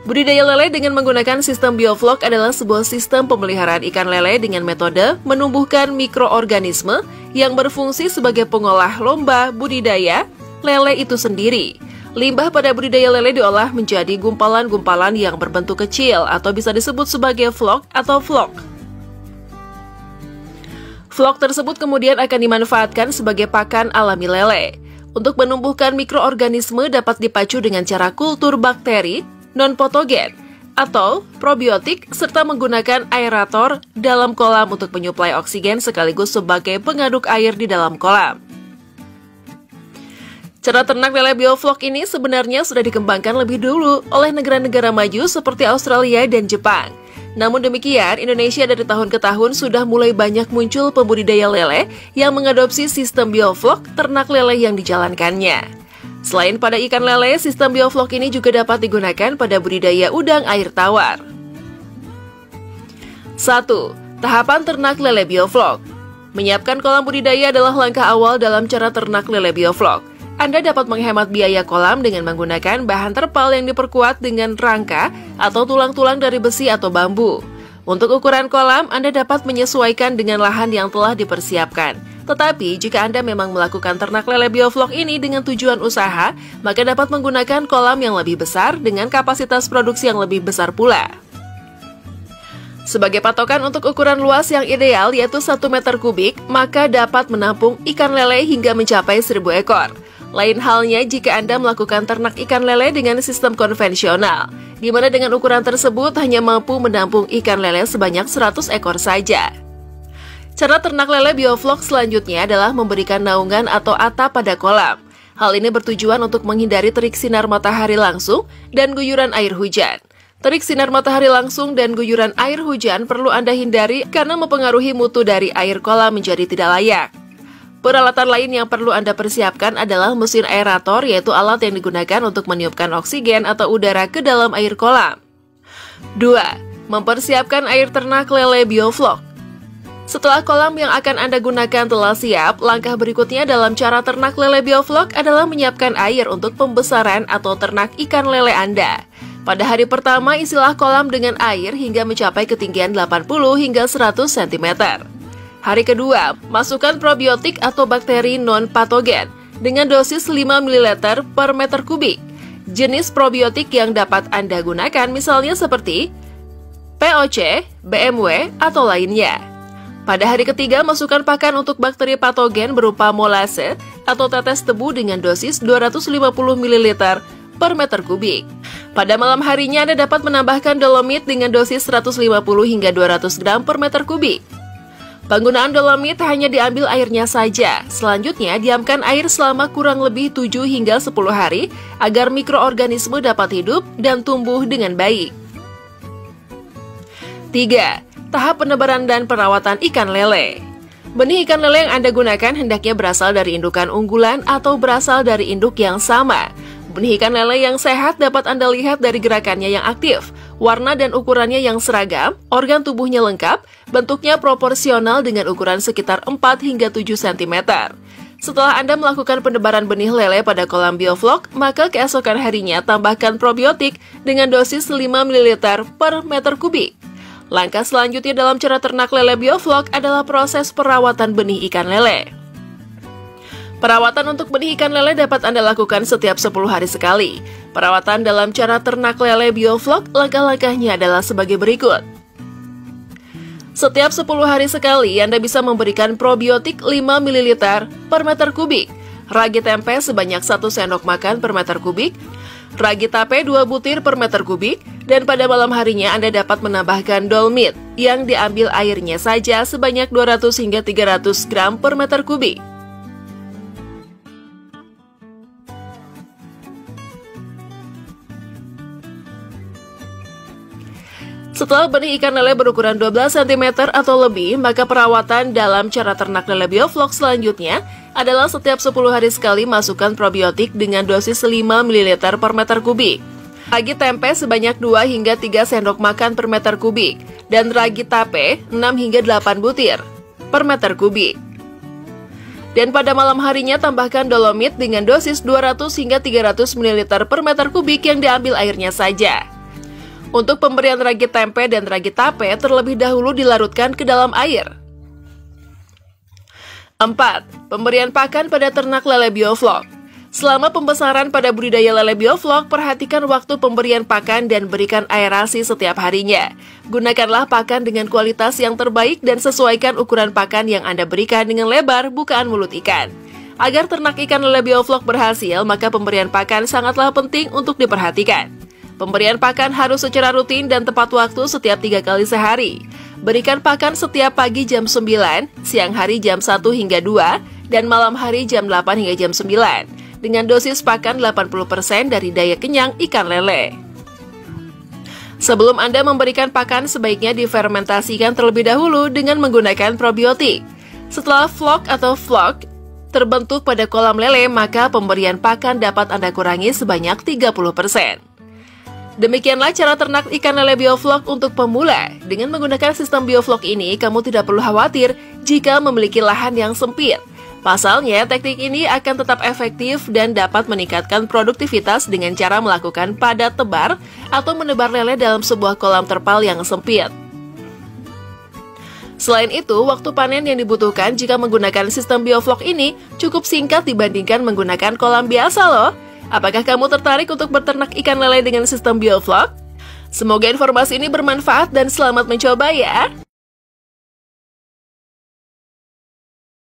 Budidaya lele dengan menggunakan sistem bioflok adalah sebuah sistem pemeliharaan ikan lele dengan metode menumbuhkan mikroorganisme yang berfungsi sebagai pengolah lomba budidaya lele itu sendiri. Limbah pada budidaya lele diolah menjadi gumpalan-gumpalan yang berbentuk kecil atau bisa disebut sebagai vlog atau vlog. Vlog tersebut kemudian akan dimanfaatkan sebagai pakan alami lele. Untuk menumbuhkan mikroorganisme dapat dipacu dengan cara kultur bakteri non-patogen atau probiotik serta menggunakan aerator dalam kolam untuk menyuplai oksigen sekaligus sebagai pengaduk air di dalam kolam. Cara ternak lele bioflok ini sebenarnya sudah dikembangkan lebih dulu oleh negara-negara maju seperti Australia dan Jepang. Namun demikian, Indonesia dari tahun ke tahun sudah mulai banyak muncul pembudidaya lele yang mengadopsi sistem bioflok ternak lele yang dijalankannya. Selain pada ikan lele, sistem bioflok ini juga dapat digunakan pada budidaya udang air tawar. 1. Tahapan ternak lele bioflok. Menyiapkan kolam budidaya adalah langkah awal dalam cara ternak lele bioflok. Anda dapat menghemat biaya kolam dengan menggunakan bahan terpal yang diperkuat dengan rangka atau tulang-tulang dari besi atau bambu. Untuk ukuran kolam, Anda dapat menyesuaikan dengan lahan yang telah dipersiapkan. Tetapi, jika Anda memang melakukan ternak lele bioflok ini dengan tujuan usaha, maka dapat menggunakan kolam yang lebih besar dengan kapasitas produksi yang lebih besar pula. Sebagai patokan untuk ukuran luas yang ideal yaitu 1 meter kubik, maka dapat menampung ikan lele hingga mencapai 1000 ekor. Lain halnya jika Anda melakukan ternak ikan lele dengan sistem konvensional, di mana dengan ukuran tersebut hanya mampu menampung ikan lele sebanyak 100 ekor saja. Cara ternak lele bioflok selanjutnya adalah memberikan naungan atau atap pada kolam. Hal ini bertujuan untuk menghindari terik sinar matahari langsung dan guyuran air hujan. Terik sinar matahari langsung dan guyuran air hujan perlu Anda hindari karena mempengaruhi mutu dari air kolam menjadi tidak layak. Peralatan lain yang perlu Anda persiapkan adalah mesin aerator, yaitu alat yang digunakan untuk meniupkan oksigen atau udara ke dalam air kolam. 2. Mempersiapkan air ternak lele bioflok. Setelah kolam yang akan Anda gunakan telah siap, langkah berikutnya dalam cara ternak lele bioflok adalah menyiapkan air untuk pembesaran atau ternak ikan lele Anda. Pada hari pertama, isilah kolam dengan air hingga mencapai ketinggian 80 hingga 100 cm. Hari kedua, masukkan probiotik atau bakteri non-patogen dengan dosis 5 ml per meter kubik. Jenis probiotik yang dapat Anda gunakan misalnya seperti POC, BMW, atau lainnya. Pada hari ketiga, masukkan pakan untuk bakteri patogen berupa molase atau tetes tebu dengan dosis 250 ml per meter kubik. Pada malam harinya, Anda dapat menambahkan dolomit dengan dosis 150 hingga 200 gram per meter kubik. Penggunaan dolomit hanya diambil airnya saja. Selanjutnya, diamkan air selama kurang lebih 7 hingga 10 hari agar mikroorganisme dapat hidup dan tumbuh dengan baik. 3. Tahap penebaran dan perawatan ikan lele. Benih ikan lele yang Anda gunakan hendaknya berasal dari indukan unggulan atau berasal dari induk yang sama. Benih ikan lele yang sehat dapat Anda lihat dari gerakannya yang aktif, warna dan ukurannya yang seragam, organ tubuhnya lengkap, bentuknya proporsional dengan ukuran sekitar 4 hingga 7 cm. Setelah Anda melakukan penebaran benih lele pada kolam bioflok, maka keesokan harinya tambahkan probiotik dengan dosis 5 ml per meter kubik. Langkah selanjutnya dalam cara ternak lele bioflok adalah proses perawatan benih ikan lele. Perawatan untuk benih ikan lele dapat Anda lakukan setiap 10 hari sekali. Perawatan dalam cara ternak lele bioflok, langkah-langkahnya adalah sebagai berikut. Setiap 10 hari sekali, Anda bisa memberikan probiotik 5 ml per meter kubik, ragi tempe sebanyak 1 sendok makan per meter kubik, ragi tape 2 butir per meter kubik, dan pada malam harinya Anda dapat menambahkan dolmit yang diambil airnya saja sebanyak 200 hingga 300 gram per meter kubik. Setelah benih ikan lele berukuran 12 cm atau lebih, maka perawatan dalam cara ternak lele bioflok selanjutnya adalah setiap 10 hari sekali masukkan probiotik dengan dosis 5 ml per meter kubik. Ragi tempe sebanyak 2 hingga 3 sendok makan per meter kubik, dan ragi tape 6 hingga 8 butir per meter kubik. Dan pada malam harinya tambahkan dolomit dengan dosis 200 hingga 300 ml per meter kubik yang diambil airnya saja. Untuk pemberian ragi tempe dan ragi tape terlebih dahulu dilarutkan ke dalam air. 4. Pemberian pakan pada ternak lele bioflok. Selama pembesaran pada budidaya lele bioflok, perhatikan waktu pemberian pakan dan berikan aerasi setiap harinya. Gunakanlah pakan dengan kualitas yang terbaik dan sesuaikan ukuran pakan yang Anda berikan dengan lebar bukaan mulut ikan. Agar ternak ikan lele bioflok berhasil, maka pemberian pakan sangatlah penting untuk diperhatikan. Pemberian pakan harus secara rutin dan tepat waktu setiap 3 kali sehari. Berikan pakan setiap pagi jam 9, siang hari jam 1 hingga 2, dan malam hari jam 8 hingga jam 9. Dengan dosis pakan 80% dari daya kenyang ikan lele. Sebelum Anda memberikan pakan, sebaiknya difermentasikan terlebih dahulu dengan menggunakan probiotik. Setelah flok atau flok terbentuk pada kolam lele, maka pemberian pakan dapat Anda kurangi sebanyak 30%. Demikianlah cara ternak ikan lele bioflok untuk pemula. Dengan menggunakan sistem bioflok ini, kamu tidak perlu khawatir jika memiliki lahan yang sempit. Pasalnya, teknik ini akan tetap efektif dan dapat meningkatkan produktivitas dengan cara melakukan padat tebar atau menebar lele dalam sebuah kolam terpal yang sempit. Selain itu, waktu panen yang dibutuhkan jika menggunakan sistem bioflok ini cukup singkat dibandingkan menggunakan kolam biasa loh. Apakah kamu tertarik untuk beternak ikan lele dengan sistem bioflok? Semoga informasi ini bermanfaat dan selamat mencoba ya!